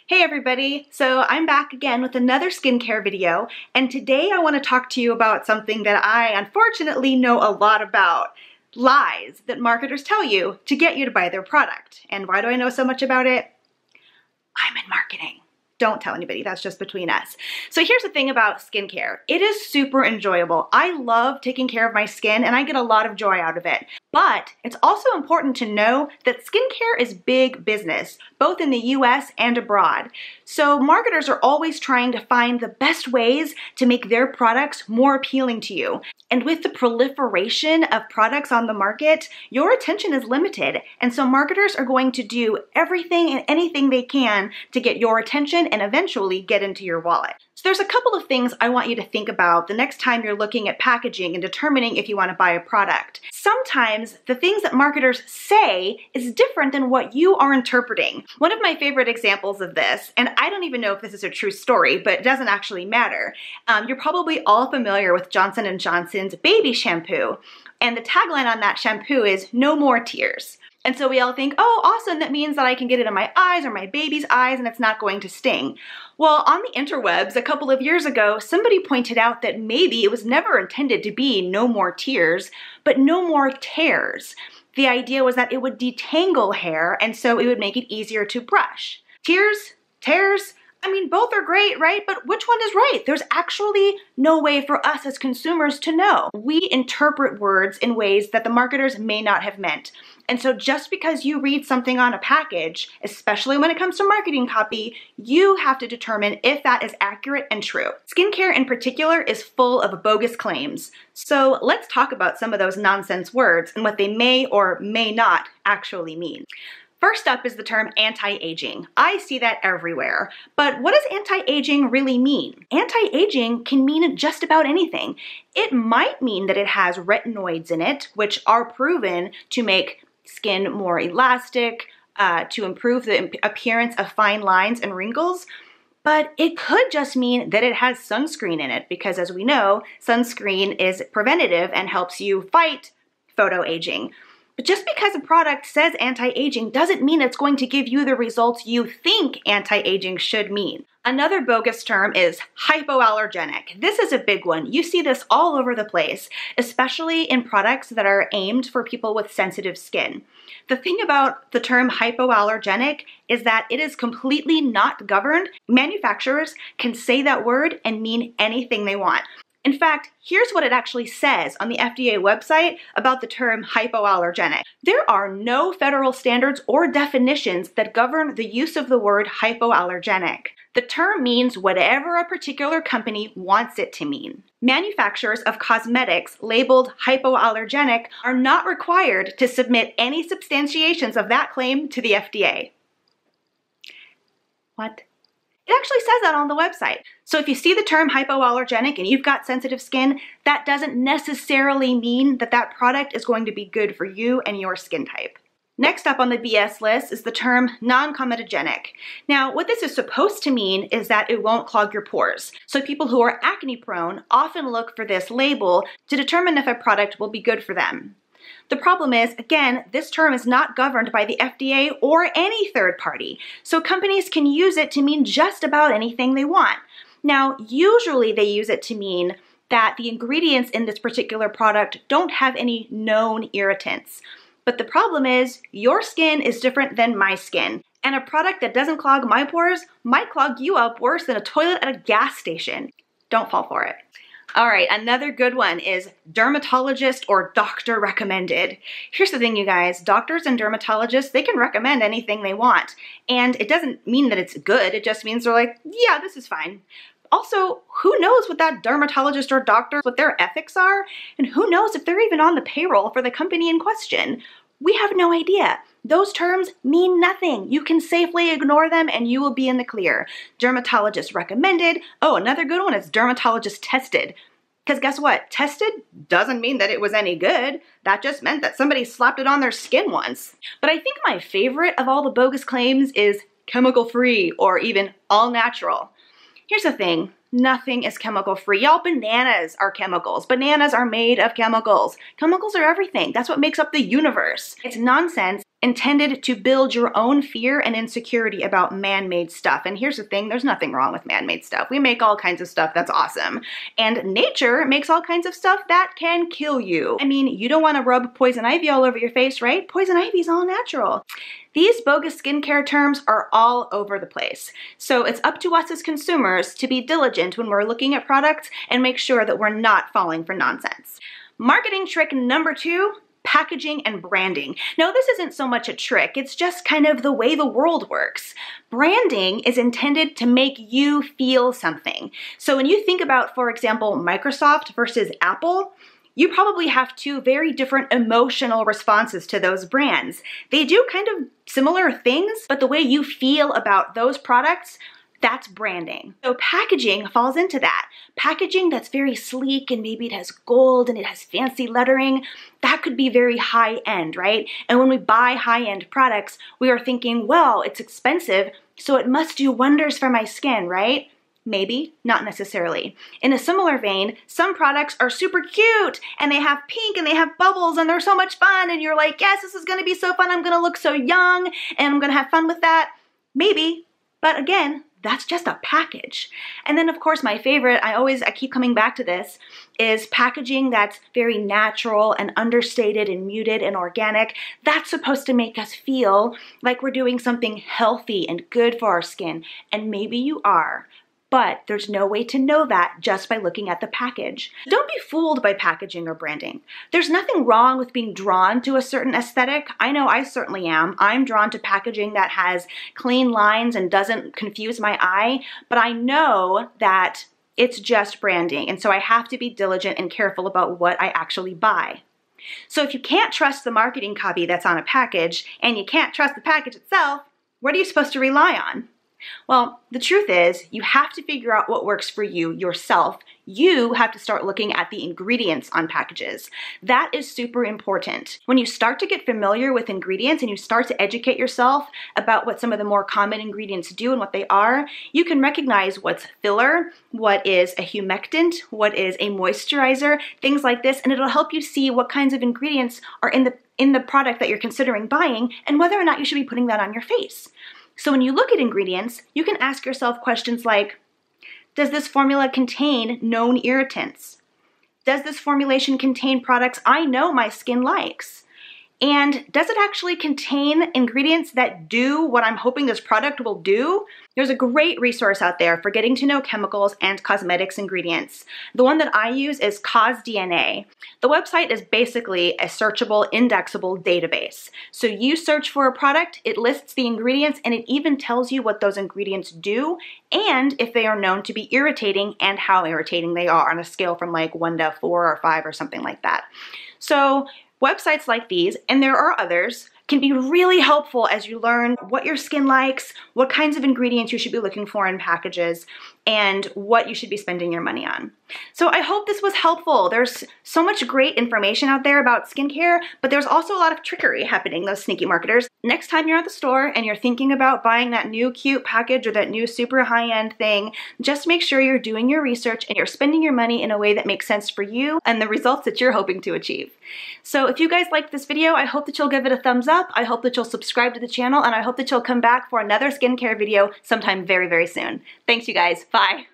Hey everybody, so I'm back again with another skincare video, and today I want to talk to you about something that I unfortunately know a lot about. Lies that marketers tell you to get you to buy their product. And why do I know so much about it? I'm in marketing. Don't tell anybody, that's just between us. So here's the thing about skincare. It is super enjoyable. I love taking care of my skin and I get a lot of joy out of it. But it's also important to know that skincare is big business, both in the US and abroad. So marketers are always trying to find the best ways to make their products more appealing to you. And with the proliferation of products on the market, your attention is limited. And so marketers are going to do everything and anything they can to get your attention and eventually get into your wallet. So there's a couple of things I want you to think about the next time you're looking at packaging and determining if you want to buy a product. Sometimes the things that marketers say is different than what you are interpreting. One of my favorite examples of this, and I don't even know if this is a true story, but it doesn't actually matter. You're probably all familiar with Johnson & Johnson's baby shampoo. And the tagline on that shampoo is "No more tears." And so we all think, oh, awesome, that means that I can get it in my eyes or my baby's eyes and it's not going to sting. Well, on the interwebs a couple of years ago, somebody pointed out that maybe it was never intended to be no more tears, but no more tears. The idea was that it would detangle hair and so it would make it easier to brush. Tears, tears, I mean, both are great, right? But which one is right? There's actually no way for us as consumers to know. We interpret words in ways that the marketers may not have meant. And so just because you read something on a package, especially when it comes to marketing copy, you have to determine if that is accurate and true. Skincare in particular is full of bogus claims. So let's talk about some of those nonsense words and what they may or may not actually mean. First up is the term anti-aging. I see that everywhere. But what does anti-aging really mean? Anti-aging can mean just about anything. It might mean that it has retinoids in it, which are proven to make skin more elastic, to improve the appearance of fine lines and wrinkles. But it could just mean that it has sunscreen in it, because as we know, sunscreen is preventative and helps you fight photoaging. But just because a product says anti-aging doesn't mean it's going to give you the results you think anti-aging should mean. Another bogus term is hypoallergenic. This is a big one. You see this all over the place, especially in products that are aimed for people with sensitive skin. The thing about the term hypoallergenic is that it is completely not governed. Manufacturers can say that word and mean anything they want. In fact, here's what it actually says on the FDA website about the term hypoallergenic. There are no federal standards or definitions that govern the use of the word hypoallergenic. The term means whatever a particular company wants it to mean. Manufacturers of cosmetics labeled hypoallergenic are not required to submit any substantiations of that claim to the FDA. What? It actually says that on the website. So if you see the term hypoallergenic and you've got sensitive skin, that doesn't necessarily mean that that product is going to be good for you and your skin type. Next up on the BS list is the term noncomedogenic. Now, what this is supposed to mean is that it won't clog your pores. So people who are acne prone often look for this label to determine if a product will be good for them. The problem is, again, this term is not governed by the FDA or any third party, so companies can use it to mean just about anything they want. Now, usually they use it to mean that the ingredients in this particular product don't have any known irritants. But the problem is, your skin is different than my skin, and a product that doesn't clog my pores might clog you up worse than a toilet at a gas station. Don't fall for it. All right, another good one is dermatologist or doctor recommended. Here's the thing, you guys, doctors and dermatologists, they can recommend anything they want. And it doesn't mean that it's good, it just means they're like, yeah, this is fine. Also, who knows what that dermatologist or doctor, what their ethics are? And who knows if they're even on the payroll for the company in question? We have no idea. Those terms mean nothing. You can safely ignore them and you will be in the clear. Dermatologist recommended. Oh, another good one is dermatologist tested. Because guess what? Tested doesn't mean that it was any good. That just meant that somebody slapped it on their skin once. But I think my favorite of all the bogus claims is chemical-free or even all-natural. Here's the thing. Nothing is chemical-free. Y'all, bananas are chemicals. Bananas are made of chemicals. Chemicals are everything. That's what makes up the universe. It's nonsense intended to build your own fear and insecurity about man-made stuff. And here's the thing, there's nothing wrong with man-made stuff. We make all kinds of stuff that's awesome. And nature makes all kinds of stuff that can kill you. I mean, you don't want to rub poison ivy all over your face, right? Poison ivy is all natural. These bogus skincare terms are all over the place. So it's up to us as consumers to be diligent when we're looking at products and make sure that we're not falling for nonsense. Marketing trick number 2, packaging and branding. Now, this isn't so much a trick, it's just kind of the way the world works. Branding is intended to make you feel something. So when you think about, for example, Microsoft versus Apple, you probably have 2 very different emotional responses to those brands. They do kind of similar things, but the way you feel about those products, that's branding. So packaging falls into that. Packaging that's very sleek and maybe it has gold and it has fancy lettering, that could be very high-end, right? And when we buy high-end products, we are thinking, well, it's expensive, so it must do wonders for my skin, right? Maybe, not necessarily. In a similar vein, some products are super cute and they have pink and they have bubbles and they're so much fun and you're like, yes, this is gonna be so fun, I'm gonna look so young and I'm gonna have fun with that. Maybe, but again, that's just a package. And then of course my favorite, I keep coming back to this, is packaging that's very natural and understated and muted and organic. That's supposed to make us feel like we're doing something healthy and good for our skin. And maybe you are. But there's no way to know that just by looking at the package. Don't be fooled by packaging or branding. There's nothing wrong with being drawn to a certain aesthetic. I know I certainly am. I'm drawn to packaging that has clean lines and doesn't confuse my eye, but I know that it's just branding, and so I have to be diligent and careful about what I actually buy. So if you can't trust the marketing copy that's on a package, and you can't trust the package itself, what are you supposed to rely on? Well, the truth is, you have to figure out what works for you yourself. You have to start looking at the ingredients on packages. That is super important. When you start to get familiar with ingredients and you start to educate yourself about what some of the more common ingredients do and what they are, you can recognize what's filler, what is a humectant, what is a moisturizer, things like this, and it'll help you see what kinds of ingredients are in the product that you're considering buying and whether or not you should be putting that on your face. So when you look at ingredients, you can ask yourself questions like, does this formula contain known irritants? Does this formulation contain products I know my skin likes? And does it actually contain ingredients that do what I'm hoping this product will do? There's a great resource out there for getting to know chemicals and cosmetics ingredients. The one that I use is CosDNA. The website is basically a searchable, indexable database. So you search for a product, it lists the ingredients, and it even tells you what those ingredients do and if they are known to be irritating and how irritating they are on a scale from like 1 to 4 or 5 or something like that. So websites like these, and there are others, can be really helpful as you learn what your skin likes, what kinds of ingredients you should be looking for in packages, and what you should be spending your money on. So I hope this was helpful. There's so much great information out there about skincare, but there's also a lot of trickery happening, those sneaky marketers. Next time you're at the store and you're thinking about buying that new cute package or that new super high-end thing, just make sure you're doing your research and you're spending your money in a way that makes sense for you and the results that you're hoping to achieve. So if you guys liked this video, I hope that you'll give it a thumbs up. I hope that you'll subscribe to the channel, and I hope that you'll come back for another skincare video sometime very, very soon. Thanks, you guys. Bye.